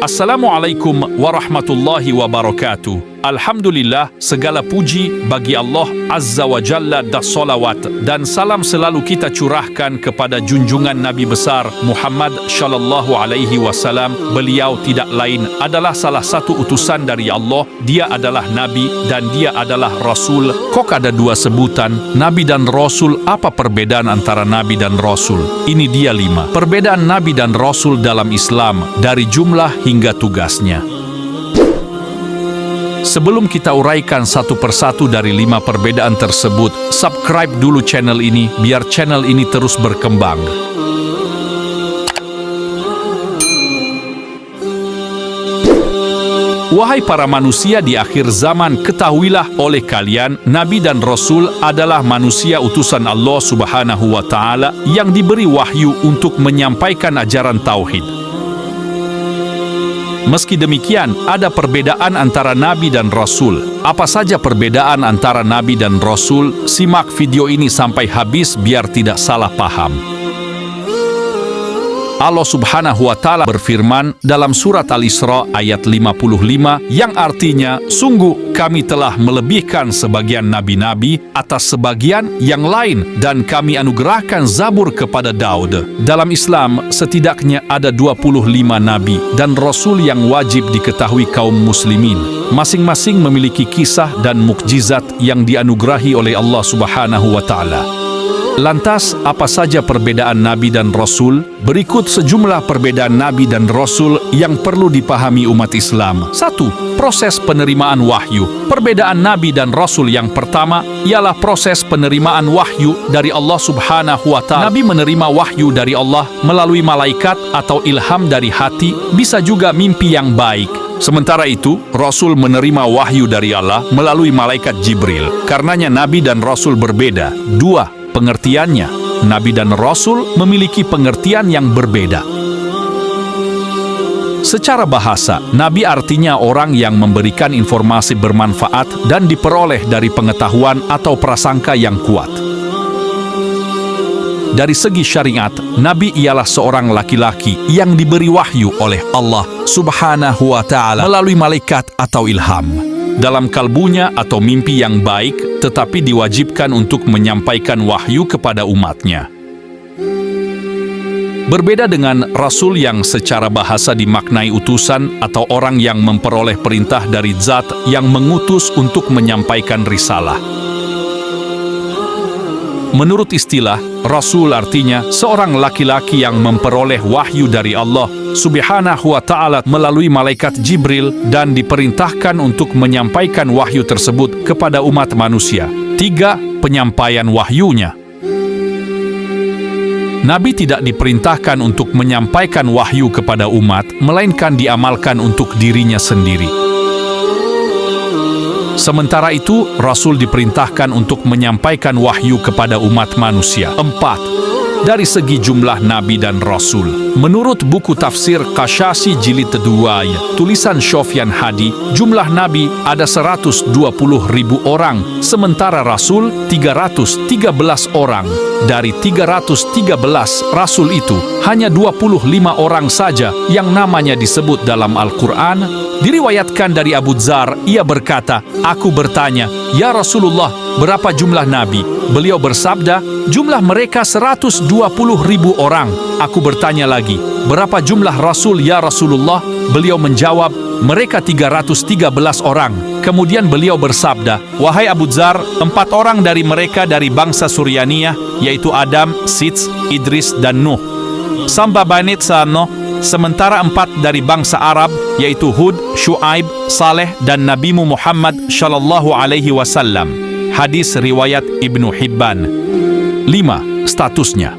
Assalamualaikum warahmatullahi wabarakatuh. Alhamdulillah, segala puji bagi Allah Azza wa Jalla dan salawat dan salam selalu kita curahkan kepada junjungan Nabi besar Muhammad Shallallahu Alaihi Wasallam. Beliau tidak lain adalah salah satu utusan dari Allah. Dia adalah Nabi dan dia adalah Rasul. Kok ada dua sebutan, Nabi dan Rasul? Apa perbedaan antara Nabi dan Rasul? Ini dia 5 perbedaan Nabi dan Rasul dalam Islam dari jumlah hingga tugasnya. Sebelum kita uraikan satu persatu dari 5 perbedaan tersebut, subscribe dulu channel ini biar channel ini terus berkembang. Wahai para manusia di akhir zaman, ketahuilah oleh kalian, Nabi dan Rasul adalah manusia utusan Allah Subhanahu wa Ta'ala yang diberi wahyu untuk menyampaikan ajaran tauhid. Meski demikian, ada perbedaan antara Nabi dan Rasul. Apa saja perbedaan antara Nabi dan Rasul? Simak video ini sampai habis biar tidak salah paham. Allah Subhanahu wa Ta'ala berfirman dalam surat Al-Isra ayat 55 yang artinya, sungguh kami telah melebihkan sebagian nabi-nabi atas sebagian yang lain dan kami anugerahkan Zabur kepada Daud. Dalam Islam setidaknya ada 25 nabi dan rasul yang wajib diketahui kaum muslimin. Masing-masing memiliki kisah dan mukjizat yang dianugerahi oleh Allah Subhanahu wa Ta'ala. Lantas, apa saja perbedaan Nabi dan Rasul? Berikut sejumlah perbedaan Nabi dan Rasul yang perlu dipahami umat Islam. 1. Proses penerimaan wahyu. Perbedaan Nabi dan Rasul yang pertama ialah proses penerimaan wahyu dari Allah Subhanahu wa Ta'ala. Nabi menerima wahyu dari Allah melalui malaikat atau ilham dari hati, bisa juga mimpi yang baik. Sementara itu, Rasul menerima wahyu dari Allah melalui malaikat Jibril. Karenanya Nabi dan Rasul berbeda. 2. Pengertiannya, Nabi dan Rasul memiliki pengertian yang berbeda. Secara bahasa, Nabi artinya orang yang memberikan informasi bermanfaat dan diperoleh dari pengetahuan atau prasangka yang kuat. Dari segi syariat, Nabi ialah seorang laki-laki yang diberi wahyu oleh Allah Subhanahu wa Ta'ala melalui malaikat atau ilham dalam kalbunya atau mimpi yang baik, tetapi diwajibkan untuk menyampaikan wahyu kepada umatnya. Berbeda dengan Rasul yang secara bahasa dimaknai utusan atau orang yang memperoleh perintah dari Zat yang mengutus untuk menyampaikan risalah. Menurut istilah, Rasul artinya seorang laki-laki yang memperoleh wahyu dari Allah Subhanahu wa Ta'ala melalui malaikat Jibril dan diperintahkan untuk menyampaikan wahyu tersebut kepada umat manusia. 3. Penyampaian wahyunya. Nabi tidak diperintahkan untuk menyampaikan wahyu kepada umat, melainkan diamalkan untuk dirinya sendiri. Sementara itu, Rasul diperintahkan untuk menyampaikan wahyu kepada umat manusia. 4. Dari segi jumlah Nabi dan Rasul, menurut buku tafsir Qashasi jilid 2, tulisan Sofyan Hadi, jumlah Nabi ada 120.000 orang, sementara Rasul 313 orang. Dari 313 Rasul itu, hanya 25 orang saja yang namanya disebut dalam Al-Quran. Diriwayatkan dari Abu Dzar, ia berkata, aku bertanya, ya Rasulullah, berapa jumlah Nabi? Beliau bersabda, jumlah mereka 120.000 orang. Aku bertanya lagi, berapa jumlah Rasul ya Rasulullah? Beliau menjawab, mereka 313 orang. Kemudian beliau bersabda, wahai Abu Dzar, 4 orang dari mereka dari bangsa Suryaniyah, yaitu Adam, Sits, Idris, dan Nuh. Samba Banit Sano, sementara 4 dari bangsa Arab, yaitu Hud, Syuaib, Saleh, dan Nabimu Muhammad Shallallahu Alaihi Wasallam. Hadis riwayat Ibnu Hibban. 5. Statusnya.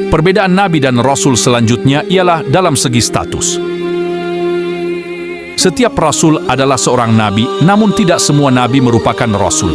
Perbedaan Nabi dan Rasul selanjutnya ialah dalam segi status. Setiap Rasul adalah seorang Nabi, namun tidak semua Nabi merupakan Rasul.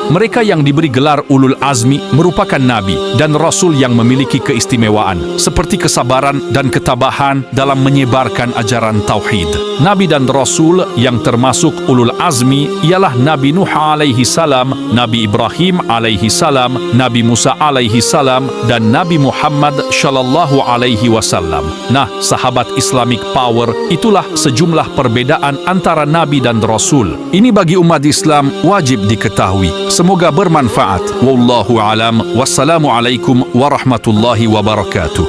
Mereka yang diberi gelar ulul azmi merupakan nabi dan rasul yang memiliki keistimewaan, seperti kesabaran dan ketabahan dalam menyebarkan ajaran tauhid. Nabi dan rasul yang termasuk ulul azmi ialah Nabi Nuh alaihi salam, Nabi Ibrahim alaihi salam, Nabi Musa alaihi salam, dan Nabi Muhammad shallallahu alaihi wasallam. Nah, sahabat Islamic Power, itulah sejumlah perbedaan antara nabi dan rasul. Ini bagi umat Islam wajib diketahui. Semoga bermanfaat. Wallahu alam. Wassalamualaikum warahmatullahi wabarakatuh.